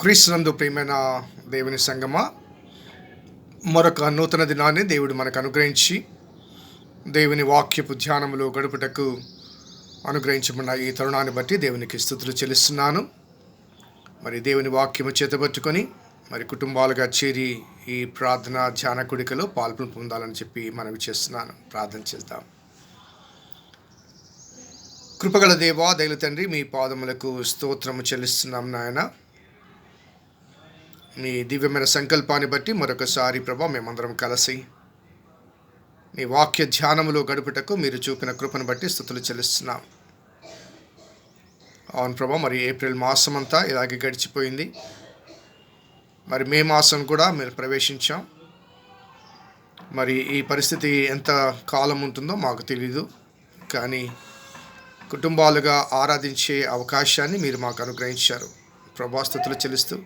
క్రీస్తునందు ప్రియమైన దేవుని సంగమా, మరొక నూతన దినాన్ని దేవుడు మనకు అనుగ్రహించి దేవుని వాక్యపు ధ్యానములో గడుపుటకు అనుగ్రహించబడిన ఈ తరుణాన్ని బట్టి దేవునికి స్తుతులు చెల్లిస్తున్నాను. మరి దేవుని వాక్యము చేతబట్టుకొని మరి కుటుంబాలుగా చేరి ఈ ప్రార్థన ధ్యాన కుడికలో పాల్పొందు పొందాలని చెప్పి మనవి చేస్తున్నాను. ప్రార్థన చేద్దాం. కృపగల దేవా, దయల తండ్రి, మీ పాదములకు స్తోత్రము చెల్లిస్తున్నాం నాయన. మీ దివ్యమైన సంకల్పాన్ని బట్టి మరొకసారి ప్రభా మేమందరం కలిసి నీ వాక్య ధ్యానములో గడుపుటకు మీరు చూపిన కృపను బట్టి స్తుతులు చెల్లిస్తున్నాం. అవును ప్రభా, మరి ఏప్రిల్ మాసం అంతా ఇలాగే గడిచిపోయింది. మరి మే మాసం కూడా మీరు ప్రవేశించాం. మరి ఈ పరిస్థితి ఎంత కాలం ఉంటుందో మాకు తెలీదు, కానీ కుటుంబాలుగా ఆరాధించే అవకాశాన్ని మీరు మాకు అనుగ్రహించారు. ప్రభా, స్తుతులు చెల్లిస్తూ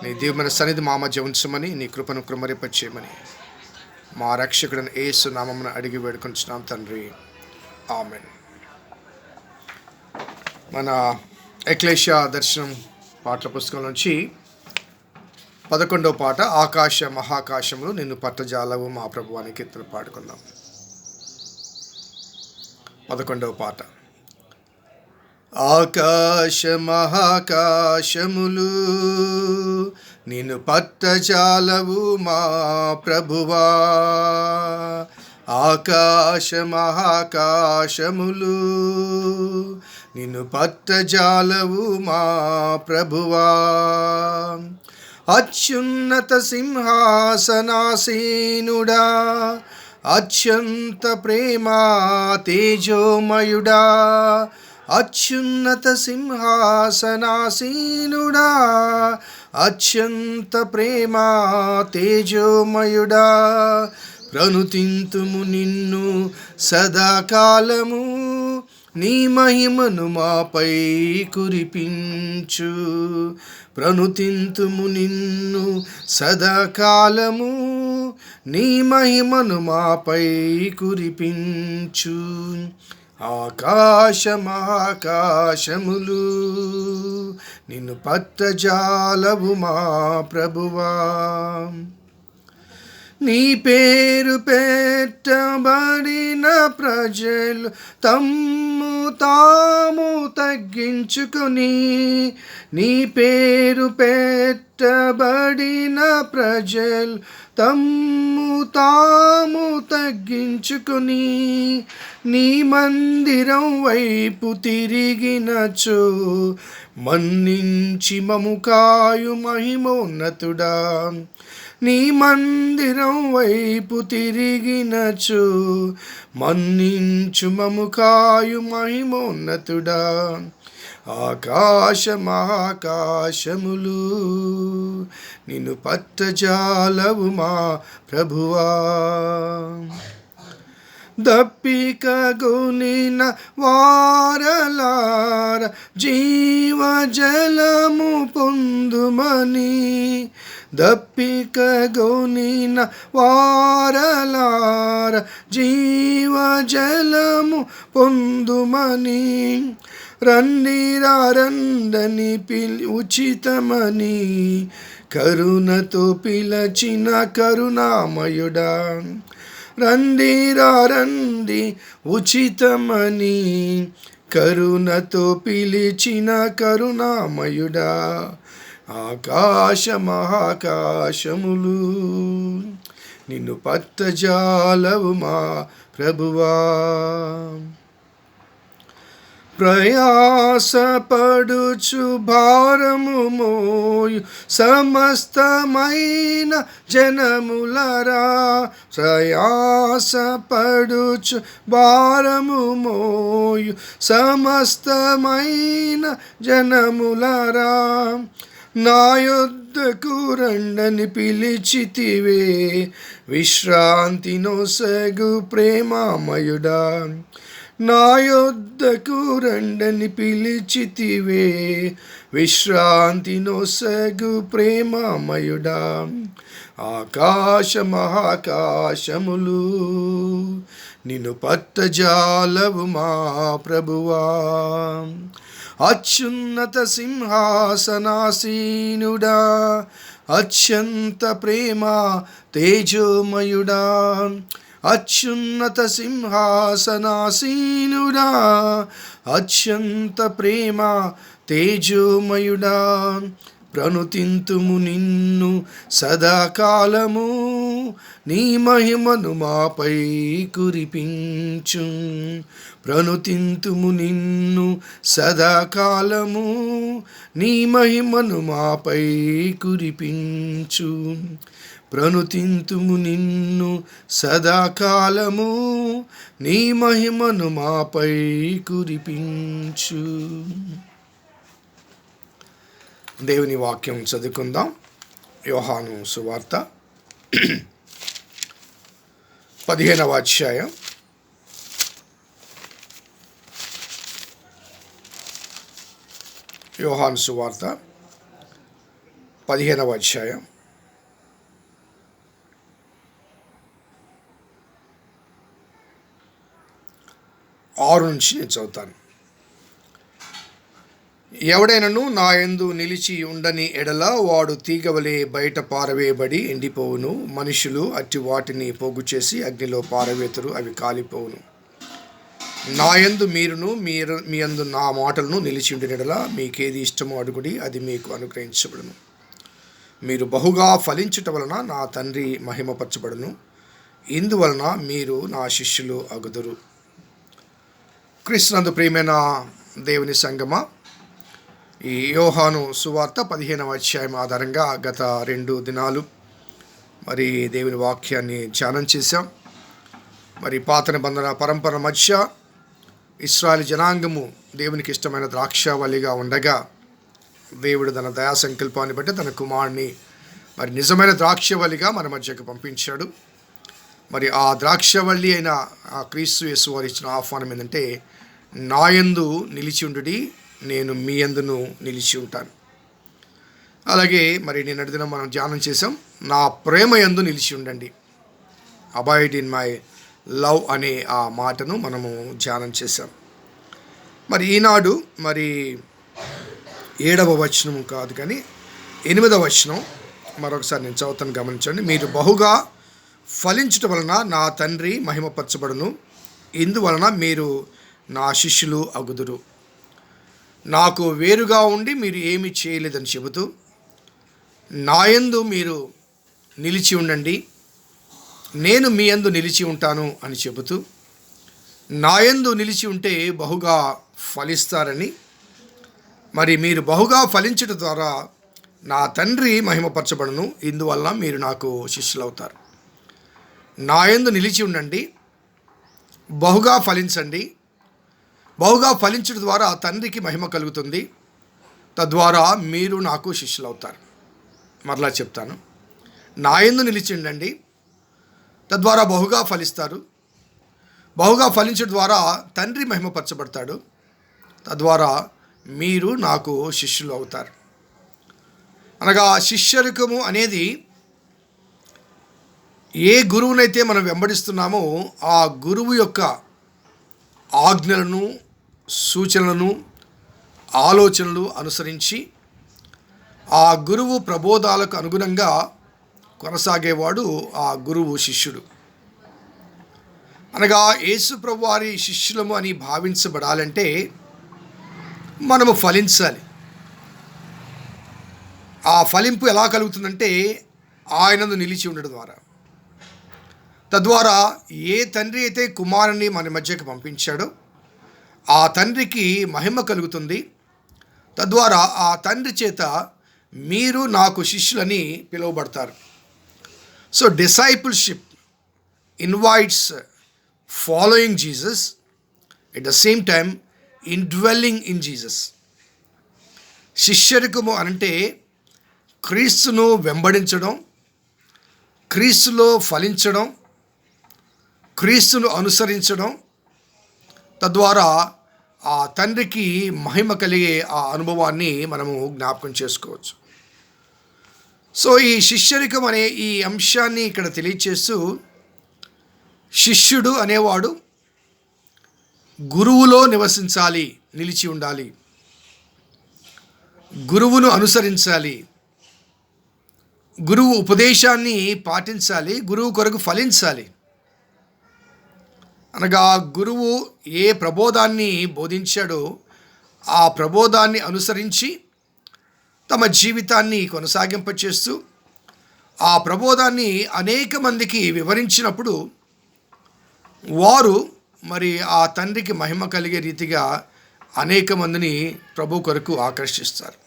నీ దివ్యమైన సన్నిధి మా మధ్య ఉంచమని, నీ కృపను కృమరింపచేయమని మా రక్షకుడిని యేసు నామమున అడిగి వేడుకొంచున్నాం తండ్రి, ఆమెన్. మన ఎక్లేషియా దర్శనం పాటల పుస్తకం నుంచి 11వ పాట, ఆకాశ మహాకాశములు నిన్ను పట్టజాలవు మా ప్రభువా అని కీర్తన పాడుకుందాం. 11వ పాట. ఆకాశ మహాకాశములు నిన్ను పట్టజాలవు మా ప్రభువా, ఆకాశ మహాకాశములు నిన్ను పట్టజాలవు మా ప్రభువా, అత్యున్నత సింహాసనాసీనుడా, అత్యంత ప్రేమా తేజోమయుడా, అత్యున్నత సింహాసనాసీనుడా, అత్యంత ప్రేమా తేజోమయుడా, ప్రణుతింతుము నిన్ను సదాకాలము, నీ మహిమను మాపై కురిపించు. ప్రణుతింతుము నిన్ను సదాకాలము, నీ మహిమను మాపై కురిపించు. ఆకాశ మహాకాశములు నిన్ను పట్టజాలవు మా ప్రభువా, నీ పేరు పెట్టబడిన ప్రజలు తమ్ము తాము తగ్గించుకొని, నీ పేరు పెట్టబడిన ప్రజలు తమ్ము తాము తగ్గించుకొని, నీ మందిరం వైపు తిరిగినచో మన్నించి మము కాయు మహిమోన్నతుడా, నీ మందిరం వైపు తిరిగినచో మన్నించు మము కాయు మహిమోన్నతుడా, ఆకాశ మహాకాశములు నిన్ను పట్టజాలవు మా ప్రభువా, దప్పిక గొనిన వారలార జీవజలము పొందుమని, దప్పిక గొనిన వారలార జీవజలము పొందుమని, రండిని ఉచితమని కరుణతో పిలచిన కరుణామయుడా, రండి ఉచితమని కరుణతో పిలిచిన కరుణామయుడా, ఆకాశ మహాకాశములు నిన్ను పట్టజాలవు మా ప్రభువా, ప్రయాసపడుచు భారము మోయు సమస్తమైన జనములరా, ప్రయాసపడుచు భారము మోయు సమస్తమైన జనములరా, నా యొద్దకు రండని పిలిచితివే విశ్రాంతి నొసగు ప్రేమామయుడా, నా యొద్దకు రండని పిలిచితివే విశ్రాంతి నొసగు ప్రేమామయుడా, ఆకాశ మహాకాశములు నిన్ను పట్టజాలవు మా ప్రభువా, అత్యున్నత సింహాసనాసీనుడా, అత్యంత ప్రేమ తేజోమయుడా, అత్యున్నత సింహాసనాసీనుడా, అత్యంత ప్రేమ తేజోమయుడా, ప్రణుతింతుము నిన్ను సదాకాలము, నీ మహిమను మాపై కురిపించు. ప్రణుతింతుము నిన్ను సదాకాలము, నీ మహిమను మాపై కురిపించు. ప్రణుతింతుము నిన్ను సదాకాలము, నీ మహిమను మాపై కురిపించు. దేవుని వాక్యం చదువుకుందాం. యోహాను సువార్త 15వ అధ్యాయం. యోహాను సువార్త 15వ అధ్యాయం 6 నుంచి నేను చదువుతాను. ఎవడైనను నా యందు నిలిచి ఉండని ఎడల వాడు తీగవలే బయట పారవేయబడి ఎండిపోవును. మనుషులు అట్టి వాటిని పోగు చేసి అగ్నిలో పారవేతురు, అవి కాలిపోవును. నా యందు మీరును మీ యందు నా మాటలను నిలిచి ఉండిన ఎడల మీకేది ఇష్టమో అడుగుడి, అది మీకు అనుగ్రహించబడును. మీరు బహుగా ఫలించుట వలన నా తండ్రి మహిమపరచబడును. ఇందువలన మీరు నా శిష్యులు అగుదురు. క్రీస్తునందు ప్రియమైన దేవుని సంగమా, ఈ యోహాను సువార్త 15వ అధ్యాయం ఆధారంగా గత 2 దినాలు మరి దేవుని వాక్యాన్ని ధ్యానం చేశాం. మరి పాత నిబంధన పరంపర మధ్య ఇశ్రాయేలు జనాంగము దేవునికి ఇష్టమైన ద్రాక్షావల్లిగా ఉండగా, దేవుడు తన దయా సంకల్పాన్ని బట్టి తన కుమారుని మరి నిజమైన ద్రాక్షవల్లిగా మన మధ్యకు పంపించాడు. మరి ఆ ద్రాక్షవల్లి అయిన ఆ క్రీస్తు యేసు వారు ఇచ్చిన ఆహ్వానం ఏంటంటే, నా యందు నిలిచి ఉండుడి, నేను మీ యందును నిలిచి ఉంటాను. అలాగే మరి నిన్నటి దినం మనం ధ్యానం చేసాం, నా ప్రేమ యందు నిలిచి ఉండండి, అబాయిడ్ ఇన్ మై లవ్ అనే ఆ మాటను మనము ధ్యానం చేసాం. మరి ఈనాడు మరి 7వ వచనం కాదు కానీ 8వ వచనం మరొకసారి నేను చదువుతాను, గమనించండి. మీరు బహుగా ఫలించుట వలన నా తండ్రి మహిమపరచబడును. ఇందువలన మీరు నా శిష్యులు అగుదురు. నాకు వేరుగా ఉండి మీరు ఏమి చేయలేదని చెబుతూ, నాయందు మీరు నిలిచి ఉండండి, నేను మీ యందు నిలిచి ఉంటాను అని చెబుతూ, నాయందు నిలిచి ఉంటే బహుగా ఫలిస్తారని, మరి మీరు బహుగా ఫలించడం ద్వారా నా తండ్రి మహిమపరచబడును. ఇందువలన మీరు నాకు శిష్యులు అవుతారు. నాయందు నిలిచి ఉండండి, బహుగా ఫలించండి. బహుగా ఫలించడం ద్వారా తండ్రికి మహిమ కలుగుతుంది. తద్వారా మీరు నాకు శిష్యులు అవుతారు. మరలా చెప్తాను, నా యందు నిలిచి ఉండండి, తద్వారా బహుగా ఫలిస్తారు. బహుగా ఫలించడం ద్వారా తండ్రి మహిమపరచబడతాడు. తద్వారా మీరు నాకు శిష్యులు అవుతారు. అనగా శిష్యరికము అనేది ఏ గురువునైతే మనం వెంబడిస్తున్నామో ఆ గురువు యొక్క ఆజ్ఞలను, సూచనలను, ఆలోచనలు అనుసరించి ఆ గురువు ప్రబోధాలకు అనుగుణంగా కొనసాగేవాడు ఆ గురువు శిష్యుడు. అనగా యేసు ప్రభు వారి శిష్యులము అని భావించబడాలంటే మనము ఫలించాలి. ఆ ఫలింపు ఎలా కలుగుతుందంటే ఆయనందు నిలిచి ఉండడం ద్వారా. తద్వారా ఏ తండ్రి అయితే కుమారుని మన మధ్యకి పంపించాడో ఆ తండ్రికి మహిమ కలుగుతుంది. తద్వారా ఆ తండ్రి చేత మీరు నాకు శిష్యులని పిలువబడతారు. So discipleship invites following Jesus, at the same time indwelling in Jesus. శిష్యరికము అంటే క్రీస్తును వెంబడించడం, క్రీస్తులో ఫలించడం, క్రీస్తును అనుసరించడం, తద్వారా ఆ తండ్రికి మహిమ కలిగే ఆ అనుభవాన్ని మనము జ్ఞాపకం చేసుకోవచ్చు. సో ఈ శిష్యరికం అనే ఈ అంశాన్ని ఇక్కడ తెలియచేస్తూ, శిష్యుడు అనేవాడు గురువులో నివసించాలి, నిలిచి ఉండాలి. గురువును అనుసరించాలి, గురువు ఉపదేశాన్ని పాటించాలి, గురువు కొరకు ఫలించాలి. అనగా గురువు ఏ ప్రబోధాన్ని బోధించాడో ఆ ప్రబోధాన్ని అనుసరించి తమ జీవితాన్ని కొనసాగింపచేస్తూ ఆ ప్రబోధాన్ని అనేక మందికి వివరించినప్పుడు వారు మరి ఆ తండ్రికి మహిమ కలిగే రీతిగా అనేక మందిని ప్రభు కొరకు ఆకర్షిస్తారు.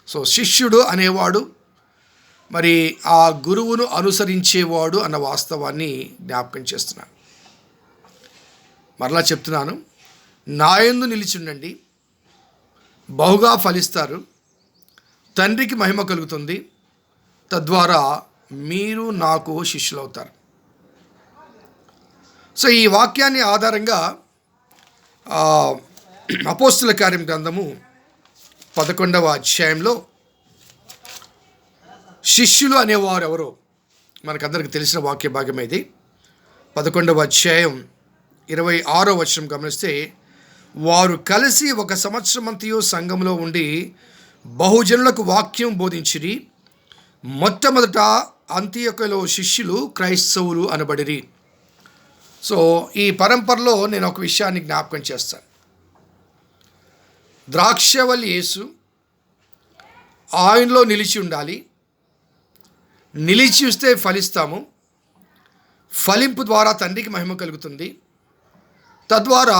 సో శిష్యుడు అనేవాడు మరి ఆ గురువును అనుసరించేవాడు అన్న వాస్తవాన్ని జ్ఞాపకం చేస్తున్నాను. మరలా చెప్తున్నాను, నా యందు నిలిచి ఉండండి, బహుగా ఫలిస్తారు, తండ్రికి మహిమ కలుగుతుంది, తద్వారా మీరు నాకు శిష్యులవుతారు. సో ఈ వాక్యాన్ని ఆధారంగా అపోస్తుల కార్యం గ్రంథము 11వ అధ్యాయంలో శిష్యులు అనేవారు ఎవరో మనకందరికి తెలిసిన వాక్య భాగం ఇది. 11వ అధ్యాయం 26వ వచనం గమనిస్తే, వారు కలిసి 1 సంవత్సరమంతయు సంఘంలో ఉండి బహుజనులకు వాక్యం బోధించిరి. మొట్టమొదట అంతియొకలో శిష్యులు క్రైస్తవులు అనబడిరి. సో ఈ పరంపరలో నేను ఒక విషయాన్ని జ్ఞాపకం చేస్తాను. ద్రాక్షవల్లి యేసు, ఆయనలో నిలిచి ఉండాలి, నిలిచి వస్తే ఫలిస్తాము, ఫలింపు ద్వారా తండ్రికి మహిమ కలుగుతుంది, తద్వారా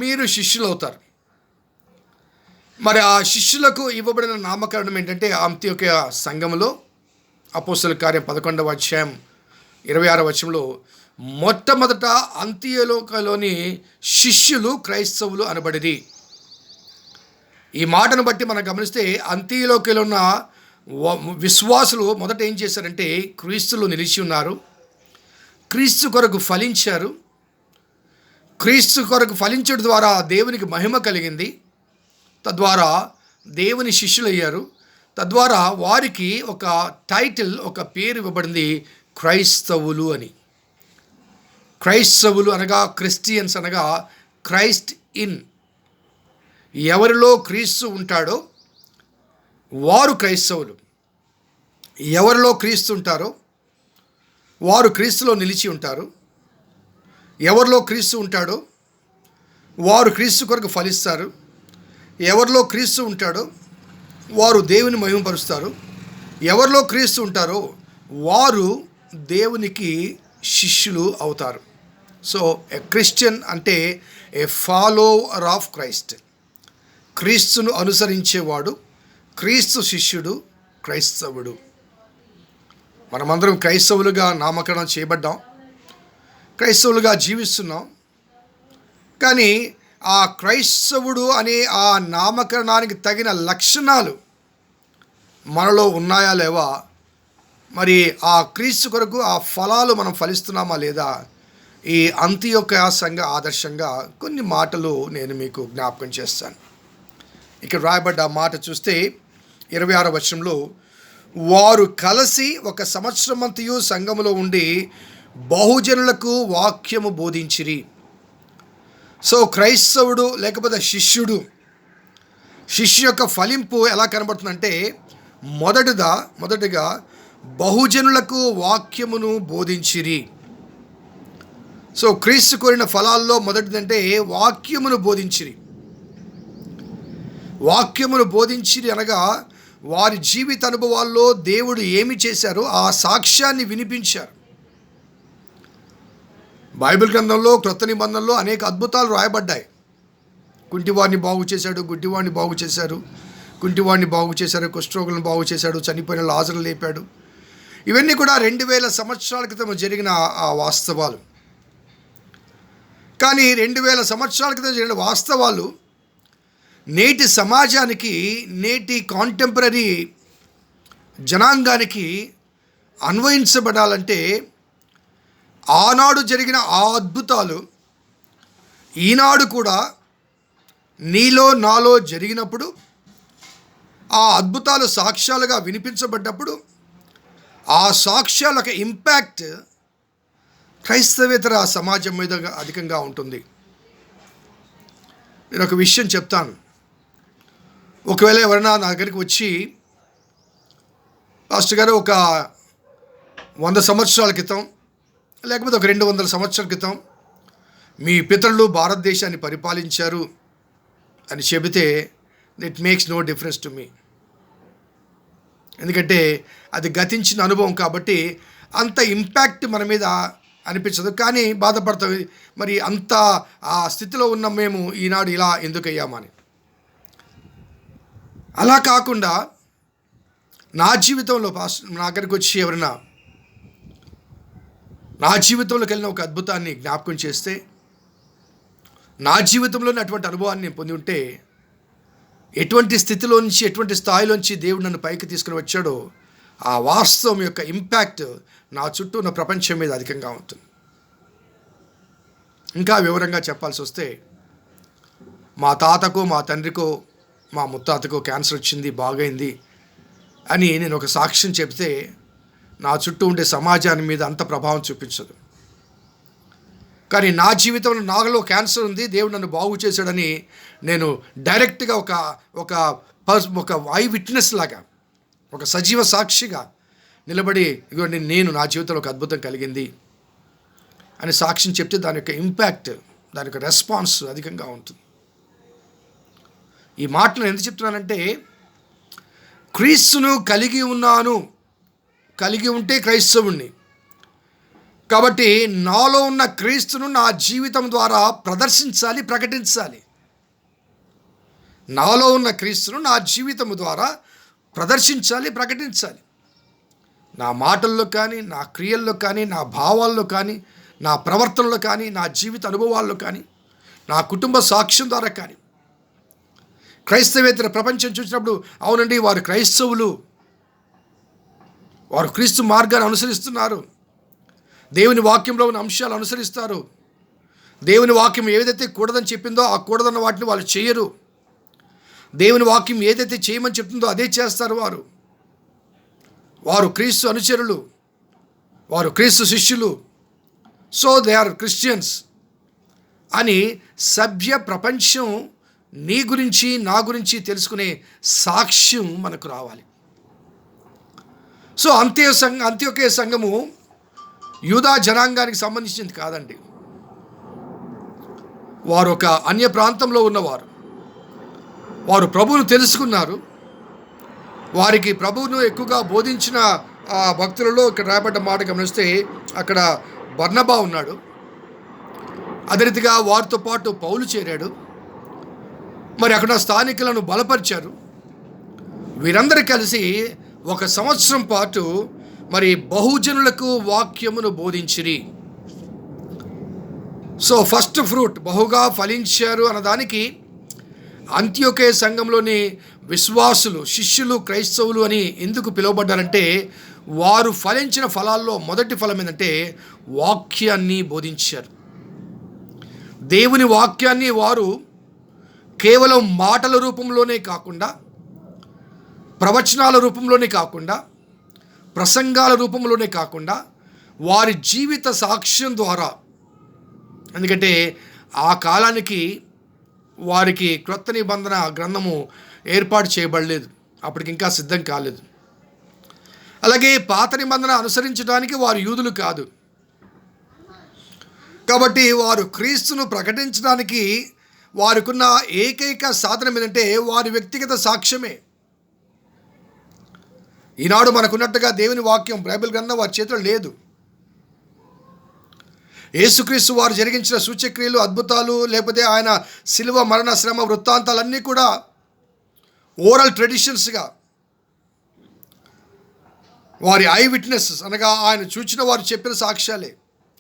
మీరు శిష్యులు అవుతారు. మరి ఆ శిష్యులకు ఇవ్వబడిన నామకరణం ఏంటంటే, అంత్యోక్య సంఘములో అపోస్తల కార్యం 11వ అధ్యాయం 26వ వచనంలో మొట్టమొదట అంత్యోకలోని శిష్యులు క్రైస్తవులు అనబడిరి. ఈ మాటను బట్టి మనం గమనిస్తే అంత్యోకలో ఉన్న విశ్వాసులు మొదట ఏం చేశారంటే క్రీస్తులో నిలిచి ఉన్నారు, క్రీస్తు కొరకు ఫలించారు, క్రీస్తు కొరకు ఫలించడం ద్వారా దేవునికి మహిమ కలిగింది, తద్వారా దేవుని శిష్యులయ్యారు, తద్వారా వారికి ఒక టైటిల్, ఒక పేరు ఇవ్వబడింది, క్రైస్తవులు అని. క్రైస్తవులు అనగా క్రిస్టియన్స్ అనగా క్రైస్ట్ ఇన్, ఎవరిలో క్రీస్తు ఉంటాడో వారు క్రైస్తవులు. ఎవరిలో క్రీస్తు ఉంటారో వారు క్రీస్తులో నిలిచి ఉంటారు. ఎవరిలో క్రీస్తు ఉంటాడో వారు క్రీస్తు కొరకు ఫలిస్తారు. ఎవరిలో క్రీస్తు ఉంటాడో వారు దేవుని మహిమపరుస్తారు. ఎవరిలో క్రీస్తు ఉంటారో వారు దేవునికి శిష్యులు అవుతారు. సో ఏ క్రిస్టియన్ అంటే ఏ ఫాలోవర్ ఆఫ్ క్రైస్ట్, క్రీస్తును అనుసరించేవాడు, క్రీస్తు శిష్యుడు, క్రైస్తవుడు. మనమందరం క్రైస్తవులుగా నామకరణం చేయబడ్డాం, క్రైస్తవులుగా జీవిస్తున్నాం. కానీ ఆ క్రైస్తవుడు అనే ఆ నామకరణానికి తగిన లక్షణాలు మనలో ఉన్నాయా లేవా, మరి ఆ క్రీస్తు కొరకు ఆ ఫలాలు మనం ఫలిస్తున్నామా లేదా, ఈ అంత్యోక్య సంఘ ఆదర్శంగా కొన్ని మాటలు నేను మీకు జ్ఞాపకం చేస్తాను. ఇక్కడ రాయబడ్డ మాట చూస్తే 26వ వచనంలో, వారు కలిసి 1 సంవత్సరమంతయు సంఘములో ఉండి బహుజనులకు వాక్యము బోధించిరి. సో క్రైస్తవుడు లేకపోతే శిష్యుడు, శిష్యు యొక్క ఫలింపు ఎలా కనబడుతుందంటే, మొదటిగా బహుజనులకు వాక్యమును బోధించిరి. సో క్రీస్తు కోరిన ఫలాల్లో మొదటిదంటే వాక్యమును బోధించిరి. వాక్యమును బోధించిరి అనగా వారి జీవిత అనుభవాల్లో దేవుడు ఏమి చేశారో ఆ సాక్ష్యాన్ని వినిపించారు. బైబిల్ గ్రంథంలో క్రొత్త నిబంధనలో అనేక అద్భుతాలు రాయబడ్డాయి. కుంటివాడిని బాగు చేశాడు, గుడ్డివాడిని బాగు చేశారు, కుంటివాడిని బాగు చేశారు, కుష్ఠరోగులను బాగు చేశాడు, చనిపోయిన లాజరును లేపాడు. ఇవన్నీ కూడా 2000 సంవత్సరాల క్రితం జరిగిన ఆ వాస్తవాలు. కానీ 2000 సంవత్సరాల క్రితం జరిగిన వాస్తవాలు నేటి సమాజానికి, నేటి కాంటెంపరీ జనాంగానికి అన్వయించబడాలంటే ఆనాడు జరిగిన ఆ అద్భుతాలు ఈనాడు కూడా నీలో నాలో జరిగినప్పుడు, ఆ అద్భుతాలు సాక్ష్యాలుగా వినిపించబడ్డప్పుడు ఆ సాక్ష్యాల యొక్క ఇంపాక్ట్ క్రైస్తవేతర సమాజం మీద అధికంగా ఉంటుంది. నేను ఒక విషయం చెప్తాను. ఒకవేళ ఎవరైనా నా దగ్గరికి వచ్చి, పాస్టర్ గారు ఒక 100 సంవత్సరాల క్రితం లేకపోతే ఒక 200 సంవత్సరాల క్రితం మీ పితరులు భారతదేశాన్ని పరిపాలించారు అని చెబితే, it makes no difference to me. ఎందుకంటే అది గతించిన అనుభవం కాబట్టి అంత ఇంపాక్ట్ మన మీద అనిపించదు. కానీ బాధపడతాం, మరి అంత ఆ స్థితిలో ఉన్న మేము ఈనాడు ఇలా ఎందుకయ్యామని. అలా కాకుండా నా జీవితంలో నా దగ్గరికి వచ్చి ఎవరైనా నా జీవితంలోకి వెళ్ళిన ఒక అద్భుతాన్ని జ్ఞాపకం చేస్తే, నా జీవితంలోనే అటువంటి అనుభవాన్ని నేను పొంది ఉంటే, ఎటువంటి స్థితిలో నుంచి ఎటువంటి స్థాయిలోంచి దేవుడు నన్ను పైకి తీసుకుని వచ్చాడో ఆ వాస్తవం యొక్క ఇంపాక్ట్ నా చుట్టూ ఉన్న ప్రపంచం మీద అధికంగా ఉంటుంది. ఇంకా వివరంగా చెప్పాల్సి వస్తే, మా తాతకో మా తండ్రికో మా ముత్తాతకో క్యాన్సర్ వచ్చింది, బాగైంది అని నేను ఒక సాక్ష్యం చెబితే నా చుట్టూ ఉండే సమాజాన్ని మీద అంత ప్రభావం చూపించదు. కానీ నా జీవితంలో నాలో క్యాన్సర్ ఉంది, దేవుడు నన్ను బాగు చేశాడని నేను డైరెక్ట్గా ఒక ఐ విట్నెస్ లాగా, ఒక సజీవ సాక్షిగా నిలబడి, ఇగో నేను నా జీవితంలో ఒక అద్భుతం కలిగింది అని సాక్ష్యం చెప్తే దాని యొక్క ఇంపాక్ట్, దాని యొక్క రెస్పాన్స్ అధికంగా ఉంటుంది. ఈ మాటలు ఎందుకు చెప్తున్నానంటే, క్రీస్తును కలిగి ఉన్నాను, కలిగి ఉంటే క్రైస్తవుణ్ణి. కాబట్టి నాలో ఉన్న క్రీస్తును నా జీవితం ద్వారా ప్రదర్శించాలి, ప్రకటించాలి. నాలో ఉన్న క్రీస్తును నా జీవితం ద్వారా ప్రదర్శించాలి, ప్రకటించాలి. నా మాటల్లో కానీ, నా క్రియల్లో కానీ, నా భావాల్లో కానీ, నా ప్రవర్తనలో కానీ, నా జీవిత అనుభవాల్లో కానీ, నా కుటుంబ సాక్ష్యం ద్వారా కానీ క్రైస్తవేతర ప్రపంచం చూసినప్పుడు, అవునండి వారు క్రైస్తవులు, వారు క్రీస్తు మార్గాన్ని అనుసరిస్తున్నారు, దేవుని వాక్యంలో ఉన్న అంశాలు అనుసరిస్తారు, దేవుని వాక్యం ఏదైతే కూడదని చెప్పిందో ఆ కూడదన్న వాటిని వాళ్ళు చేయరు, దేవుని వాక్యం ఏదైతే చేయమని చెప్తుందో అదే చేస్తారు. వారు క్రీస్తు అనుచరులు, వారు క్రీస్తు శిష్యులు, సో దే ఆర్ క్రిస్టియన్స్ అని సభ్య ప్రపంచం నీ గురించి నా గురించి తెలుసుకునే సాక్ష్యం మనకు రావాలి. సో అంత్యోకే సంఘము యూదా జనాంగానికి సంబంధించింది కాదండి. వారు ఒక అన్య ప్రాంతంలో ఉన్నవారు, వారు ప్రభువును తెలుసుకున్నారు. వారికి ప్రభువును ఎక్కువగా బోధించిన భక్తులలో ఇక్కడ రాయబడ్డ మాట గమనిస్తే, అక్కడ బర్నబా ఉన్నాడు, అదే రీతిగా వారితో పాటు పౌలు చేరాడు. మరి అక్కడ స్థానికులను బలపరిచారు. వీరందరూ కలిసి 1 సంవత్సరం పాటు మరి బహుజనులకు వాక్యమును బోధించిరి. సో ఫస్ట్ ఫ్రూట్, బహుగా ఫలించారు అన్నదానికి అంత్యోకే సంఘంలోని విశ్వాసులు, శిష్యులు, క్రైస్తవులు అని ఎందుకు పిలువబడ్డారంటే, వారు ఫలించిన ఫలాల్లో మొదటి ఫలం ఏంటంటే వాక్యాన్ని బోధించారు. దేవుని వాక్యాన్ని వారు కేవలం మాటల రూపంలోనే కాకుండా, ప్రవచనాల రూపంలోనే కాకుండా, ప్రసంగాల రూపంలోనే కాకుండా, వారి జీవిత సాక్ష్యం ద్వారా, ఎందుకంటే ఆ కాలానికి వారికి క్రొత్త నిబంధన గ్రంథము ఏర్పాటు చేయబడలేదు, అప్పటికి ఇంకా సిద్ధం కాలేదు. అలాగే పాత నిబంధన అనుసరించడానికి వారు యూదులు కాదు. కాబట్టి వారు క్రీస్తును ప్రకటించడానికి వారికున్న ఏకైక సాధనం ఏంటంటే వారి వ్యక్తిగత సాక్ష్యమే. ఈనాడు మనకున్నట్టుగా దేవుని వాక్యం, బైబిల్ గ్రంథం వారి చేతిలో లేదు. యేసుక్రీస్తు వారు జరిగించిన సూచక్రియలు, అద్భుతాలు, లేకపోతే ఆయన శిలువ మరణ శ్రమ వృత్తాంతాలన్నీ కూడా ఓరల్ ట్రెడిషన్స్గా, వారి ఐ విట్నెసెస్ అనగా ఆయన చూచిన వారు చెప్పిన సాక్ష్యాలే.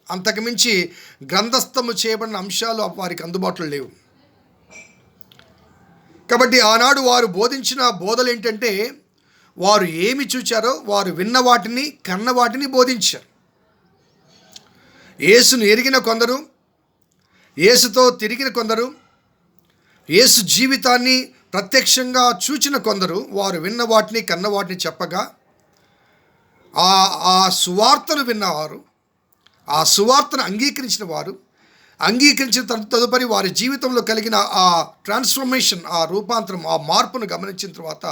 అంతకుమించి గ్రంథస్థము చేయబడిన అంశాలు వారికి అందుబాటులో లేవు. కాబట్టి ఆనాడు వారు బోధించిన బోధలు ఏంటంటే, వారు ఏమి చూచారో వారు విన్న వాటిని, కన్న వాటిని బోధించారు. యేసును ఎరిగిన కొందరు, యేసుతో తిరిగిన కొందరు, యేసు జీవితాన్ని ప్రత్యక్షంగా చూచిన కొందరు వారు విన్న వాటిని, కన్న వాటిని చెప్పగా, ఆ సువార్తను విన్నవారు, ఆ సువార్తను అంగీకరించిన వారు, అంగీకరించిన తదుపరి వారి జీవితంలో కలిగిన ఆ ట్రాన్స్ఫర్మేషన్, ఆ రూపాంతరం, ఆ మార్పును గమనించిన తర్వాత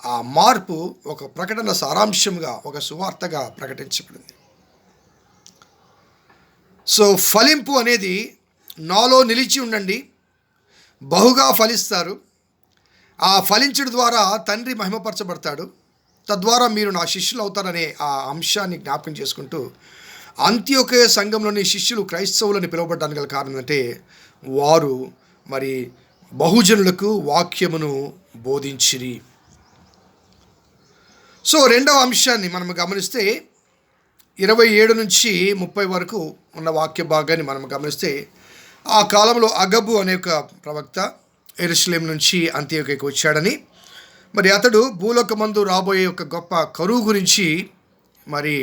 ఆ మార్పు ఒక ప్రకటన సారాంశంగా, ఒక సువార్తగా ప్రకటించబడింది. సో ఫలింపు అనేది నాలో నిలిచి ఉండండి, బహుగా ఫలిస్తారు. ఆ ఫలించడం ద్వారా తండ్రి మహిమపరచబడతాడు, తద్వారా మీరు నా శిష్యులు అవుతారనే ఆ అంశాన్ని జ్ఞాపకం చేసుకుంటూ, అంత్యోకయ సంఘంలోని శిష్యులు క్రైస్తవులని పిలువబడడానికి గల కారణం అంటే వారు మరి బహుజనులకు వాక్యమును బోధించిరి. సో రెండవ అంశాన్ని మనం గమనిస్తే 27 నుంచి 30 వరకు ఉన్న వాక్య భాగాన్ని మనం గమనిస్తే, ఆ కాలంలో అగబు అనే ఒక ప్రవక్త యెరూషలేము నుంచి అంత్యోకయకు వచ్చాడని, మరి అతడు భూలోకమందు రాబోయే ఒక గొప్ప కరువు గురించి మరి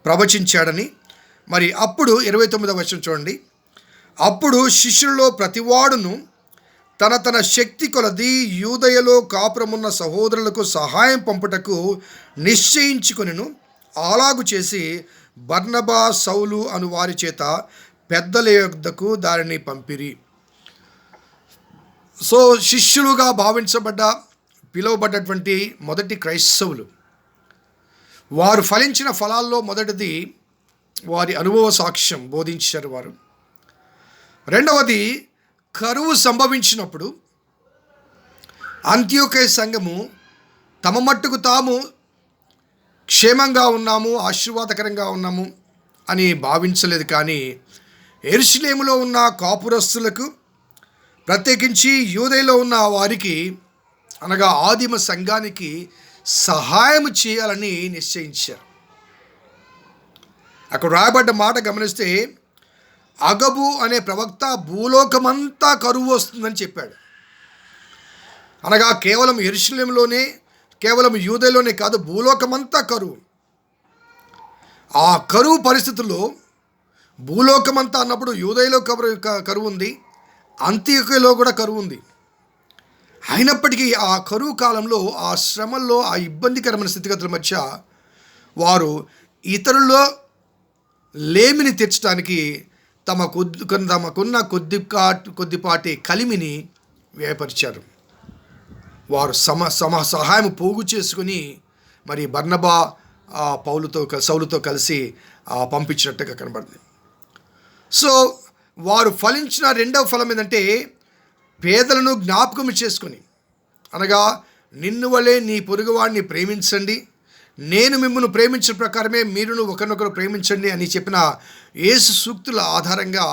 ప్రవచించాడని. మరి అప్పుడు 29వ వచనం చూడండి. అప్పుడు శిష్యులలో ప్రతివాడును తన తన శక్తి కొలది యూదయలో కాపురమున్న సహోదరులకు సహాయం పంపుటకు నిశ్చయించుకొనెను. అలాగు చేసి బర్నబా, సౌలు అను వారి చేత పెద్దల యొద్దకు దారిని పంపిరి. సో శిష్యులుగా పిలువబడ్డటువంటి మొదటి క్రైస్తవులు, వారు ఫలించిన ఫలాల్లో మొదటిది వారి అనుభవ సాక్ష్యం బోధించారు వారు. రెండవది, కరువు సంభవించినప్పుడు అంత్యోకయ సంఘము తమ మట్టుకు తాము క్షేమంగా ఉన్నాము, ఆశీర్వాదకరంగా ఉన్నాము అని భావించలేదు. కానీ యెరూషలేములో ఉన్న కాపురస్తులకు, ప్రత్యేకించి యూదయలో ఉన్న వారికి అనగా ఆదిమ సంఘానికి సహాయం చేయాలని నిశ్చయించారు. అక్కడ రాయబడ్డ మాట గమనిస్తే, అగబు అనే ప్రవక్త భూలోకమంతా కరువు వస్తుందని చెప్పాడు. అనగా కేవలం యెరూషలేములోనే, కేవలం యూదయలోనే కాదు, భూలోకమంతా కరువు. ఆ కరువు పరిస్థితుల్లో భూలోకమంతా అన్నప్పుడు యూదయలో కరువు ఉంది, అంత్యోకయలో కూడా కరువు ఉంది. అయినప్పటికీ ఆ కరువు కాలంలో, ఆ శ్రమల్లో, ఆ ఇబ్బందికరమైన స్థితిగతుల మధ్య వారు ఇతరుల్లో లేమిని తీర్చడానికి తమకున్న కొద్దిపాటి కలిమిని వ్యయపరిచారు. వారు సహాయం పోగు చేసుకుని మరి బర్నబా సౌలుతో కలిసి పంపించినట్టుగా కనబడింది. సో వారు ఫలించిన రెండవ ఫలం ఏంటంటే, పేదలను జ్ఞాపకం చేసుకొని, అనగా నిన్ను వలె నీ పొరుగువాడిని ప్రేమించండి, నేను మిమ్మల్ని ప్రేమించిన ప్రకారమే మీరును ఒకరినొకరు ప్రేమించండి అని చెప్పిన యేసు సూక్తుల ఆధారంగా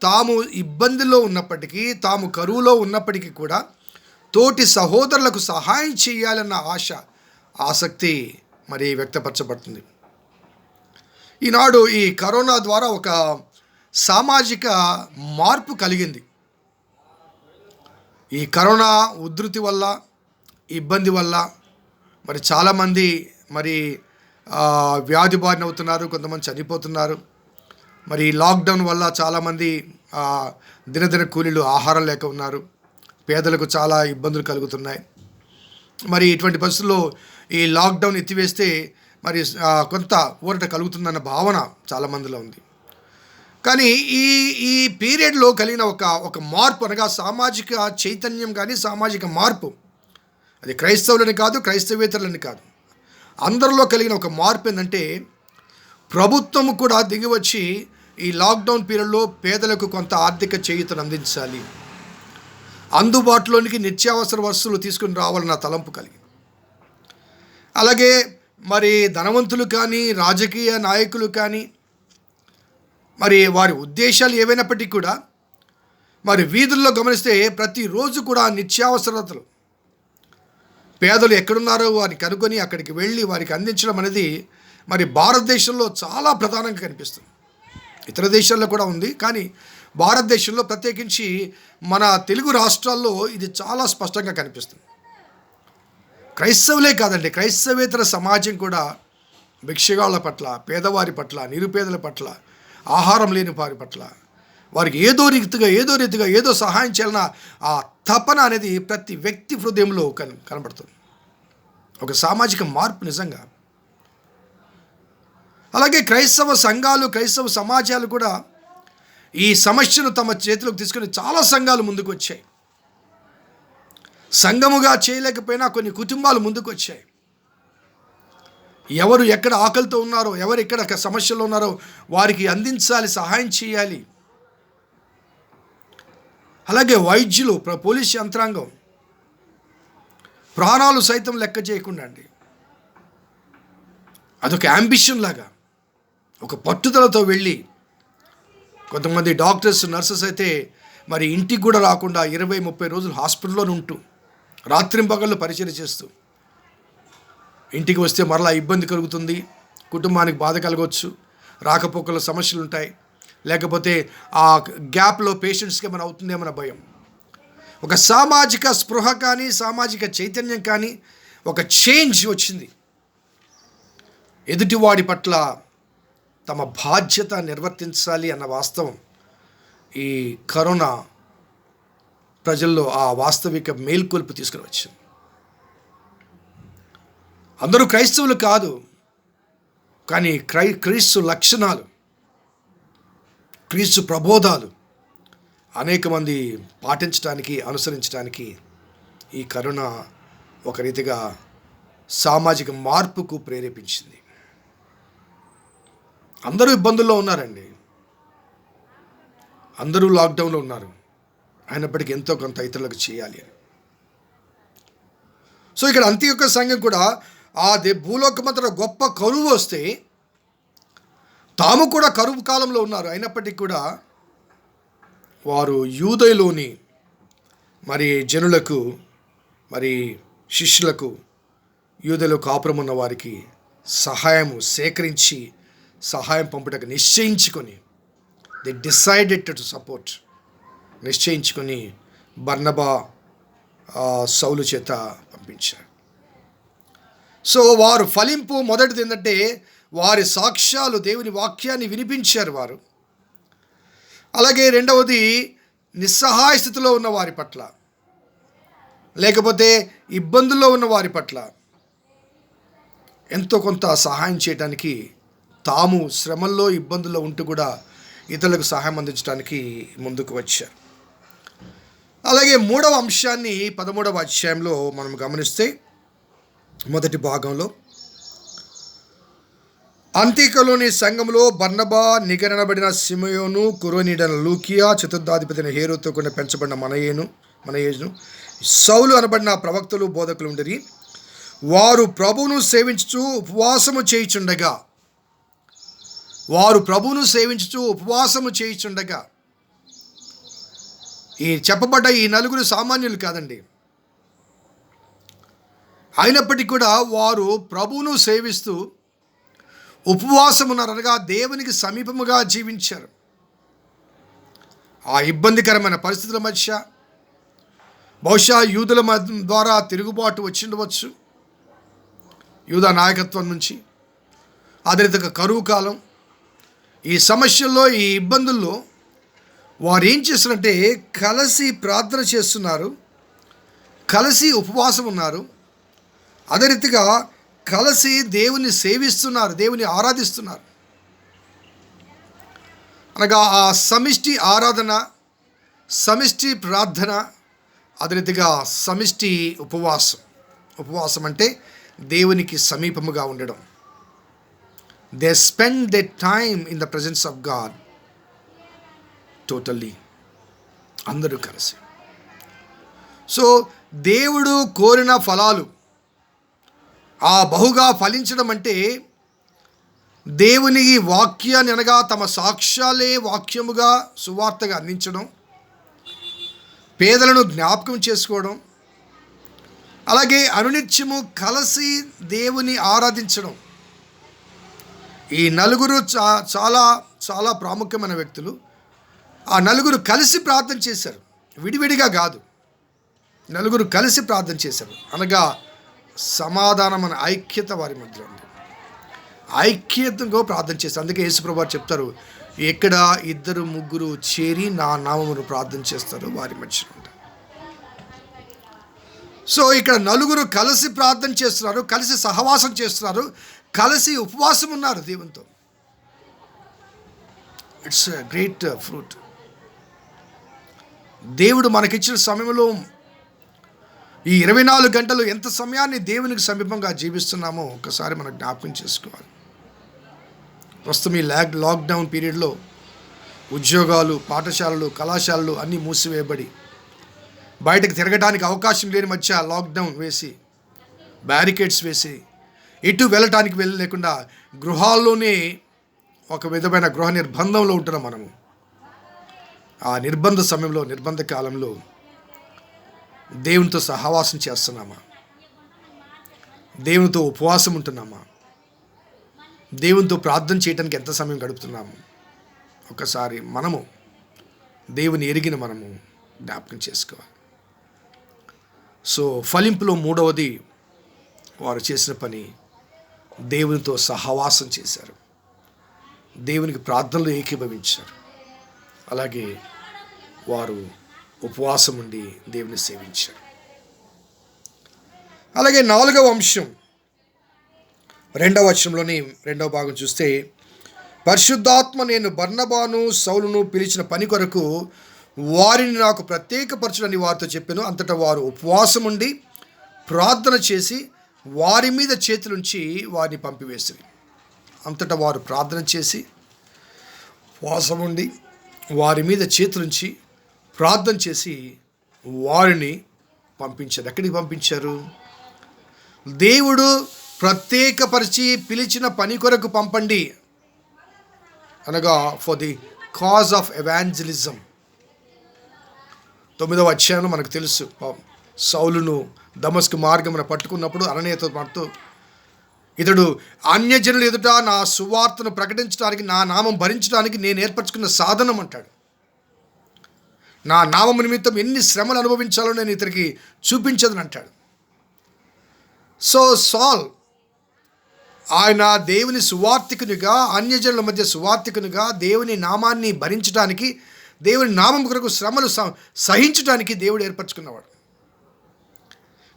తాము ఇబ్బందుల్లో ఉన్నప్పటికీ, తాము కరువులో ఉన్నప్పటికీ కూడా తోటి సహోదరులకు సహాయం చేయాలన్న ఆసక్తి మరి వ్యక్తపరచబడుతుంది. ఈనాడు ఈ కరోనా ద్వారా ఒక సామాజిక మార్పు కలిగింది. ఈ కరోనా ఉధృతి వల్ల, ఇబ్బంది వల్ల మరి చాలామంది మరి వ్యాధి బారిన అవుతున్నారు, కొంతమంది చనిపోతున్నారు. మరి లాక్డౌన్ వల్ల చాలామంది దినదిన కూలీలు ఆహారం లేక ఉన్నారు, పేదలకు చాలా ఇబ్బందులు కలుగుతున్నాయి. మరి ఇటువంటి పరిస్థితుల్లో ఈ లాక్డౌన్ ఎత్తివేస్తే మరి కొంత ఊరట కలుగుతుందన్న భావన చాలామందిలో ఉంది. కానీ ఈ పీరియడ్లో కలిగిన ఒక మార్పు, అనగా సామాజిక చైతన్యం కానీ, సామాజిక మార్పు, అది క్రైస్తవులని కాదు, క్రైస్తవేతరులని కాదు, అందరిలో కలిగిన ఒక మార్పు ఏంటంటే, ప్రభుత్వం కూడా దిగివచ్చి ఈ లాక్డౌన్ పీరియడ్లో పేదలకు కొంత ఆర్థిక చేయూతను అందించాలి, అందుబాటులోనికి నిత్యావసర వస్తువులు తీసుకుని రావాలన్న తలంపు కలిగి, అలాగే మరి ధనవంతులు కానీ, రాజకీయ నాయకులు కానీ, మరి వారి ఉద్దేశాలు ఏవైనప్పటికీ కూడా మరి వీధుల్లో గమనిస్తే ప్రతిరోజు కూడా నిత్యావసరతలు పేదలు ఎక్కడున్నారో వారిని కనుక్కొని అక్కడికి వెళ్ళి వారికి అందించడం అనేది మరి భారతదేశంలో చాలా ప్రధానంగా కనిపిస్తుంది. ఇతర దేశాల్లో కూడా ఉంది, కానీ భారతదేశంలో ప్రత్యేకించి మన తెలుగు రాష్ట్రాల్లో ఇది చాలా స్పష్టంగా కనిపిస్తుంది. క్రైస్తవులే కాదండి, క్రైస్తవేతర సమాజం కూడా భిక్షగాళ్ళ పట్ల, పేదవారి పట్ల, నిరుపేదల పట్ల, ఆహారం లేని వారి పట్ల వారికి ఏదో రీతిగా ఏదో సహాయం చేయాలన్న ఆ తపన అనేది ప్రతి వ్యక్తి హృదయంలో కనబడుతుంది. ఒక సామాజిక మార్పు నిజంగా. అలాగే క్రైస్తవ సంఘాలు, క్రైస్తవ సమాజాలు కూడా ఈ సమస్యను తమ చేతిలోకి తీసుకొని చాలా సంఘాలు ముందుకు వచ్చాయి. సంఘముగా చేయలేకపోయినా కొన్ని కుటుంబాలు ముందుకు వచ్చాయి. ఎవరు ఎక్కడ ఆకలితో ఉన్నారో, ఎవరు ఎక్కడ సమస్యలు ఉన్నారో వారికి అందించాలి, సహాయం చేయాలి. అలాగే వైద్యులు, పోలీస్ యంత్రాంగం ప్రాణాలు సైతం లెక్క చేయకుండా అండి, అదొక యాంబిషన్ లాగా ఒక పట్టుదలతో వెళ్ళి, కొంతమంది డాక్టర్స్, నర్సెస్ అయితే మరి ఇంటికి కూడా రాకుండా 20-30 రోజులు హాస్పిటల్లోనే ఉంటూ రాత్రింపగళ్ళు పరిచయం చేస్తూ, ఇంటికి వస్తే మరలా ఇబ్బంది కలుగుతుంది, కుటుంబానికి బాధ కలగవచ్చు, రాకపోకల సమస్యలు ఉంటాయి, లేకపోతే ఆ గ్యాప్లో పేషెంట్స్కి ఏమైనా అవుతుందేమన్న భయం. ఒక సామాజిక స్పృహ కానీ, సామాజిక చైతన్యం కానీ, ఒక చేంజ్ వచ్చింది. ఎదుటివాడి పట్ల తమ బాధ్యత నిర్వర్తించాలి అన్న వాస్తవం ఈ కరోనా ప్రజల్లో ఆ వాస్తవిక మేల్కొల్పు తీసుకుని వచ్చింది. అందరూ క్రైస్తవులు కాదు, కానీ క్రీస్తు లక్షణాలు, క్రీస్తు ప్రబోధాలు అనేక మంది పాటించడానికి, అనుసరించడానికి ఈ కరోనా ఒక రీతిగా సామాజిక మార్పుకు ప్రేరేపించింది. అందరూ ఇబ్బందుల్లో ఉన్నారండి, అందరూ లాక్డౌన్లో ఉన్నారు, అయినప్పటికీ ఎంతో కొంత ఇతరులకు చేయాలి అని. సో ఇక్కడ అంత్యొక్క సంఘం కూడా భూలోకమంతట గొప్ప కరువు వస్తే తాము కూడా కరువు కాలంలో ఉన్నారు, అయినప్పటికీ కూడా వారు యూదయలోని మరి జనులకు, మరి శిష్యులకు, యూదయలో కాపురం ఉన్న వారికి సహాయము సేకరించి సహాయం పంపుటకు నిశ్చయించుకొని, ది డిసైడెడ్ టు సపోర్ట్, నిశ్చయించుకొని బర్నబా సౌలు చేత పంపించారు. సో వారు ఫలింపు మొదటిది ఏంటంటే వారి సాక్ష్యాలు, దేవుని వాక్యాన్ని వినిపించారు వారు. అలాగే రెండవది నిస్సహాయ స్థితిలో ఉన్న వారి పట్ల, లేకపోతే ఇబ్బందుల్లో ఉన్న వారి పట్ల ఎంతో కొంత సహాయం చేయడానికి, తాము శ్రమల్లో ఇబ్బందుల్లో ఉంటూ కూడా ఇతరులకు సహాయం అందించడానికి ముందుకు వచ్చారు. అలాగే మూడవ అంశాన్ని 13వ అధ్యాయంలో మనం గమనిస్తే, మొదటి భాగంలో అంతికలోని సంఘంలో బర్నబా, నిగనబడిన సిమయోను, కురోనీడైన లూకియా, చతుర్థాధిపతిని హేరోతో కూడా పెంచబడిన మనయేజును, సౌలు అనబడిన ప్రవక్తలు, బోధకులు ఉండరి. వారు ప్రభువును సేవించుచు ఉపవాసము చేయుచుండగా, ఈ చెప్పబడ్డ ఈ నలుగురు సామాన్యులు కాదండి, అయినప్పటికీ కూడా వారు ప్రభువును సేవిస్తూ ఉపవాసం ఉన్నారు, అనగా దేవునికి సమీపముగా జీవించారు. ఆ ఇబ్బందికరమైన పరిస్థితుల మధ్య బహుశా యూదుల ద్వారా తిరుగుబాటు వచ్చిండవచ్చు, యూదా నాయకత్వం నుంచి. అదే రీతిగా కరువు కాలం, ఈ సమస్యల్లో, ఈ ఇబ్బందుల్లో వారు ఏం చేస్తున్నారంటే కలిసి ప్రార్థన చేస్తున్నారు, కలిసి ఉపవాసం ఉన్నారు, అదే రీతిగా కలిసి దేవుని సేవిస్తున్నారు, దేవుని ఆరాధిస్తున్నారు. అనగా ఆ సమిష్టి ఆరాధన, సమిష్టి ప్రార్థన, అదే రీతిగా సమిష్టి ఉపవాసం అంటే దేవునికి సమీపముగా ఉండడం. They spend the time in the presence of God totally, అందరూ కలిసి. సో దేవుడు కోరిన ఫలాలు ఆ బహుగా ఫలించడం అంటే దేవుని వాక్యాన్ని, అనగా తమ సాక్ష్యాలే వాక్యముగా సువార్తగా అందించడం, పేదలను జ్ఞాపకం చేసుకోవడం, అలాగే అనునిత్యము కలిసి దేవుని ఆరాధించడం. ఈ నలుగురు చాలా చాలా ప్రాముఖ్యమైన వ్యక్తులు. ఆ నలుగురు కలిసి ప్రార్థన చేశారు, విడివిడిగా కాదు, నలుగురు కలిసి ప్రార్థన చేశారు. అనగా సమాధానం అనే ఐక్యత వారి మధ్య ఉంది, ఐక్యతగా ప్రార్థన చేస్తారు. అందుకే యేసుప్రభువు వారు చెప్తారు, ఎక్కడ 2-3 చేరి నా నామమును ప్రార్థన చేస్తారు వారి మధ్య ఉంటారు. సో ఇక్కడ నలుగురు కలిసి ప్రార్థన చేస్తున్నారు, కలిసి సహవాసం చేస్తున్నారు, కలిసి ఉపవాసం ఉన్నారు దేవునితో. It's a great fruit. దేవుడు మనకిచ్చిన సమయంలో ఈ 24 గంటలు ఎంత సమయాన్ని దేవునికి సమీపంగా జీవిస్తున్నామో ఒకసారి మనం జ్ఞాపకం చేసుకోవాలి. ప్రస్తుతం ఈ లాక్డౌన్ పీరియడ్లో ఉద్యోగాలు, పాఠశాలలు, కళాశాలలు అన్నీ మూసివేయబడి బయటకు తిరగడానికి అవకాశం లేని మధ్య లాక్డౌన్ వేసి, బ్యారికేడ్స్ వేసి, ఎటు వెళ్ళటానికి లేకుండా గృహాల్లోనే ఒక విధమైన గృహ నిర్బంధంలో ఉంటున్నాం మనము. ఆ నిర్బంధ సమయంలో, నిర్బంధ కాలంలో దేవునితో సహవాసం చేస్తున్నామా? దేవునితో ఉపవాసం ఉంటున్నామా? దేవునితో ప్రార్థన చేయడానికి ఎంత సమయం గడుపుతున్నాము? ఒకసారి మనము దేవుని ఎరిగిన మనము జ్ఞాపకం చేసుకోవాలి. సో ఫలింపులో 3వది వారు చేసిన పని, దేవునితో సహవాసం చేశారు, దేవునికి ప్రార్థనలు ఏకీభవించారు. అలాగే వారు ఉపవాసం ఉండి దేవుని సేవించారు. అలాగే 4వ అంశం 2వ వచనంలోని 2వ భాగం చూస్తే, పరిశుద్ధాత్మ నేను బర్నబాను సౌలును పిలిచిన పని కొరకు వారిని నాకు ప్రత్యేకపరచుడని వారితో చెప్పాను. అంతటా వారు ఉపవాసం ఉండి ప్రార్థన చేసి వారి మీద చేతులుంచి వారిని పంపివేసిరి. అంతటా వారు ప్రార్థన చేసి ఉపవాసం ఉండి వారి మీద చేతులుంచి ప్రార్థన చేసి వారిని పంపించారు. ఎక్కడికి పంపించారు? దేవుడు ప్రత్యేకపరిచి పిలిచిన పని కొరకు పంపండి అనగా for the cause of evangelism. 9వ అధ్యాయంలో మనకు తెలుసు, సౌలును దమస్కు మార్గమున పట్టుకున్నప్పుడు అననీయతో పాటు ఇతడు అన్యజనులు ఎదుట నా సువార్తను ప్రకటించడానికి, నా నామం భరించడానికి నేను ఏర్పరచుకున్న సాధనం అంటాడు. నా నామం నిమిత్తం ఎన్ని శ్రమలు అనుభవించాలో నేను ఇతనికి చూపించదని అంటాడు. సో సాల్ ఆయన దేవుని సువార్తికునిగా, అన్యజనుల మధ్య సువార్తికునిగా, దేవుని నామాన్ని భరించడానికి, దేవుని నామం కొరకు శ్రమలు సహించడానికి దేవుడు ఏర్పరచుకున్నవాడు.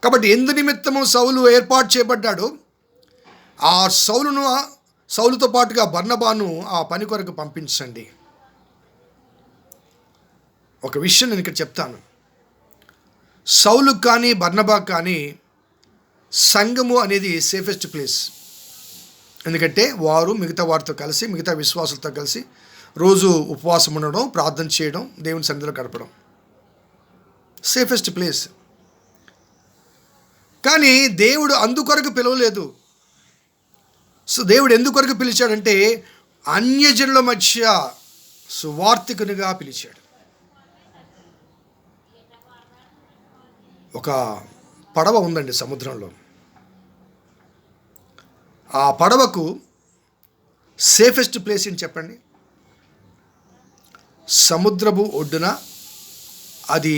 కాబట్టి ఎందు నిమిత్తము సౌలు ఏర్పాటు చేయబడ్డాడు, ఆ సౌలుతో పాటుగా బర్నబాను ఆ పని కొరకు పంపించండి. ఒక విషయం నేను ఇక్కడ చెప్తాను. సౌలుకు కానీ బర్నబా కానీ సంఘము అనేది సేఫెస్ట్ ప్లేస్. ఎందుకంటే వారు మిగతా వారితో కలిసి, మిగతా విశ్వాసులతో కలిసి రోజు ఉపవాసం ఉండడం, ప్రార్థన చేయడం, దేవుని సన్నిధిలో గడపడం సేఫెస్ట్ ప్లేస్. కానీ దేవుడు అందుకొరకు పిలవలేదు. సో దేవుడు ఎందుకొరకు పిలిచాడంటే అన్యజనుల మధ్య సువార్తికునిగా పిలిచాడు. ఒక పడవ ఉందండి సముద్రంలో. ఆ పడవకు సేఫెస్ట్ ప్లేస్ ఏంటి చెప్పండి? సముద్రపు ఒడ్డున అది